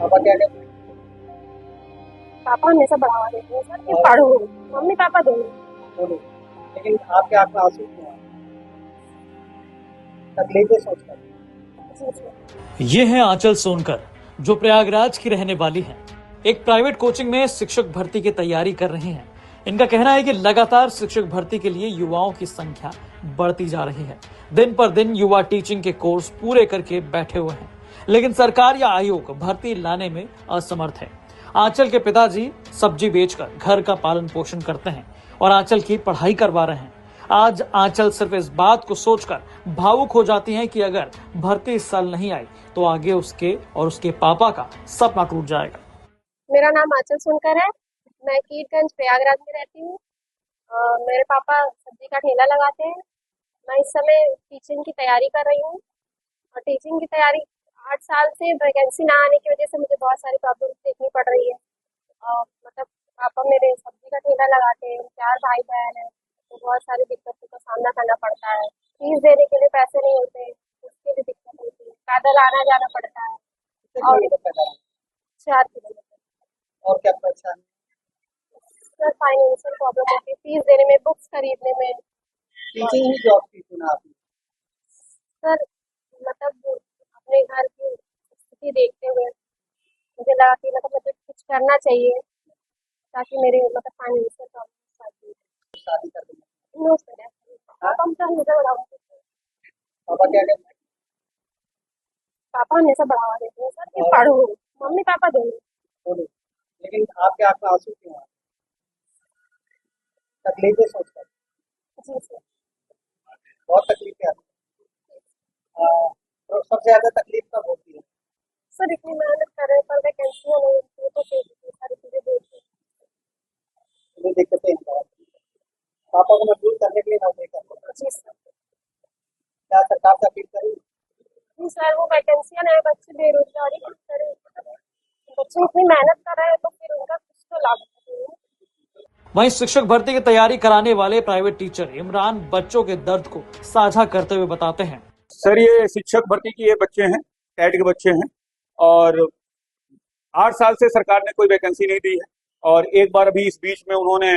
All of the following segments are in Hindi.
पापा क्या कहते हैं? पापा हमेशा बढ़ावा देते हैं सर कि पढ़ो, मम्मी पापा दोनों। बोलो, लेकिन आपके आंख में आंसू क्यों आए? तकलीफें सोचकर। जी सर। ये है आंचल सोनकर, जो प्रयागराज की रहने वाली हैं। एक प्राइवेट कोचिंग में शिक्षक भर्ती की तैयारी कर रही हैं। इनका कहना है कि लगातार शिक्षक भर्ती के लिए युवाओं की संख्या बढ़ती जा रही है। दिन पर दिन युवा टीचिंग के कोर्स पूरे करके बैठे हुए हैं, लेकिन सरकार या आयोग भर्ती लाने में असमर्थ है। आंचल के पिताजी सब्जी बेचकर घर का पालन पोषण करते हैं और आंचल की पढ़ाई करवा रहे हैं। आज आंचल सिर्फ इस बात को सोचकर भावुक हो जाती हैं कि अगर भर्ती इस साल नहीं आई तो आगे उसके और उसके पापा का सपना टूट जाएगा। मेरा नाम आंचल सोनकर है। मैं कीरगंज प्रयागराज में रहती हूँ। मेरे पापा सब्जी का ठेला लगाते हैं। मैं इस समय टीचिंग की तैयारी कर रही हूँ और टीचिंग की तैयारी 8 साल से वैकेंसी ना आने की वजह से मुझे बहुत सारी प्रॉब्लम देखनी पड़ रही है। मतलब पापा मेरे सब्जी का ठेला लगाते हैं, 4 भाई बहन हैं, तो बहुत सारी दिक्कतों का सामना करना पड़ता है। फीस देने के लिए पैसे नहीं होते, उसकी भी दिक्कत होती है। पैदल आना जाना पड़ता है। कितने और किलोमीटर पैदल आए? 4 किलोमीटर। और क्या परेशानी? सर फाइनेंशियल प्रॉब्लम होती है, फीस देने में, बुक्स खरीदने में। टीचिंग ही जॉब की चुना आपने? सर मतलब अपने घर की स्थिति देखते हुए मुझे लगा कि मतलब मुझे कुछ करना चाहिए ताकि मेरे मतलब फाइनेंशियल प्रॉब्लम आती है। शादी कर देना। नो सर, पापा हमसे हमेशा बढ़ावा देते हैं। पापा क्या कहते हैं? पापा हमेशा बढ़ावा देते हैं सर कि पढ़ो, मम्मी पापा दोनों। बोलो, लेकिन आपके आंख में आंसू क्यों आए? तकलीफें सोचकर। जी सर। बहुत तकलीफें आती हैं। तो सबसे ज्यादा तकलीफ कब होती है? सर इतनी मेहनत कर रहे हैं पर वैकेंसियाँ नहीं होती है, तो फिर ये सारी चीज़ें देखिए। ये दिक्कतें हैं बहुत। पापा को मजबूर करने के लिए नौकरी करते हैं। जी सर। क्या सरकार से अपील करें? जी सर, वो वैकेंसियाँ नहीं, बच्चे बेरोजगारी कम करें। बच्चे इतनी मेहनत कर रहे हैं तो फिर उनका कुछ तो लाभ चाहिए। वहीं शिक्षक भर्ती की तैयारी कराने वाले प्राइवेट टीचर इमरान बच्चों के दर्द को साझा करते हुए बताते हैं। सर ये शिक्षक भर्ती की ये बच्चे हैं, टेट के बच्चे हैं और 8 साल से सरकार ने कोई वैकेंसी नहीं दी है और एक बार अभी इस बीच में उन्होंने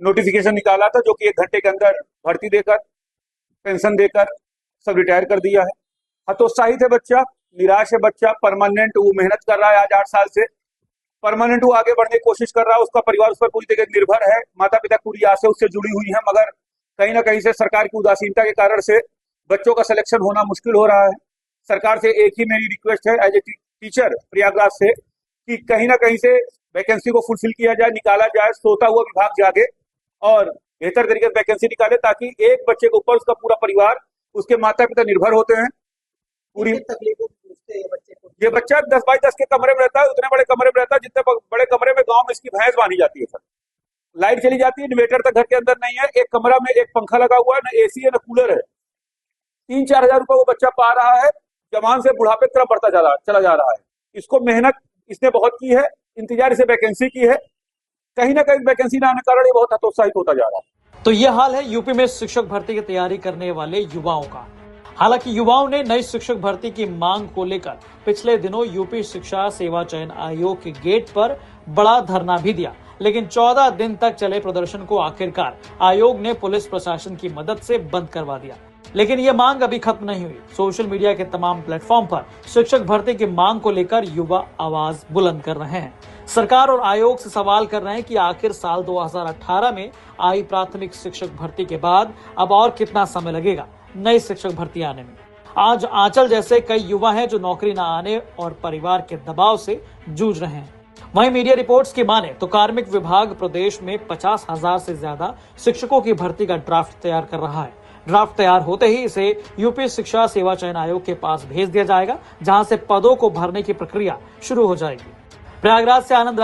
नोटिफिकेशन निकाला था जो कि 1 घंटे के अंदर भर्ती देकर, पेंशन देकर सब रिटायर कर दिया है। हतोत्साहित है बच्चा, निराश है बच्चा। परमानेंट वो मेहनत कर रहा है आज 8 साल से, परमानेंट वो आगे बढ़ने की कोशिश कर रहा है। उसका परिवार उस पर पूरी तरह निर्भर है, माता पिता पूरी आस उससे जुड़ी हुई है, मगर कहीं ना कहीं से सरकार की उदासीनता के कारण से बच्चों का सिलेक्शन होना मुश्किल हो रहा है। सरकार से एक ही मेरी रिक्वेस्ट है एज ए टीचर प्रयागराज से कि कहीं ना कहीं से वैकेंसी को फुलफिल किया जाए, निकाला जाए, सोता हुआ विभाग जागे और बेहतर तरीके से वैकेंसी निकाले ताकि एक बच्चे के ऊपर उसका पूरा परिवार, उसके माता पिता निर्भर होते हैं। पूरी तकलीफों पूछते हैं बच्चे को। ये बच्चा 10 बाई 10 के कमरे में रहता है, उतने बड़े कमरे में रहता है जितने बड़े कमरे में गांव में इसकी भैंस बांधी जाती है। सर लाइट चली जाती है, इन्वेटर तक घर के अंदर नहीं है, एक कमरा में एक पंखा लगा हुआ है, ना एसी है ना कूलर है। 3-4 हजार रुपए वो बच्चा पा रहा है, जवान से बुढ़ापे की तरफ बढ़ता चला जा रहा है। इसको मेहनत इसने बहुत की है, इंतजार इसे वैकेंसी की है, कहीं ना कहीं वैकेंसी ना आने के कारण ये बहुत हतोत्साहित होता जा रहा है। तो यह हाल है यूपी में शिक्षक भर्ती की तैयारी करने वाले युवाओं का। हालांकि युवाओं ने नई शिक्षक भर्ती की मांग को लेकर पिछले दिनों यूपी शिक्षा सेवा चयन आयोग के गेट पर बड़ा धरना भी दिया, लेकिन 14 दिन तक चले प्रदर्शन को आखिरकार आयोग ने पुलिस प्रशासन की मदद से बंद करवा दिया। लेकिन ये मांग अभी खत्म नहीं हुई। सोशल मीडिया के तमाम प्लेटफॉर्म पर शिक्षक भर्ती की मांग को लेकर युवा आवाज बुलंद कर रहे हैं। सरकार और आयोग से सवाल कर रहे हैं कि आखिर साल 2018 में आई प्राथमिक शिक्षक भर्ती के बाद अब और कितना समय लगेगा नई शिक्षक भर्ती आने में। आज आंचल जैसे कई युवा हैं जो नौकरी न आने और परिवार के दबाव से जूझ रहे हैं। वहीं मीडिया रिपोर्ट्स की माने तो कार्मिक विभाग प्रदेश में 50,000 से ज्यादा शिक्षकों की भर्ती का ड्राफ्ट तैयार कर रहा है। ड्राफ्ट तैयार होते ही इसे यूपी शिक्षा सेवा चयन आयोग के पास भेज दिया जाएगा, जहां से पदों को भरने की प्रक्रिया शुरू हो जाएगी। प्रयागराज से आनंद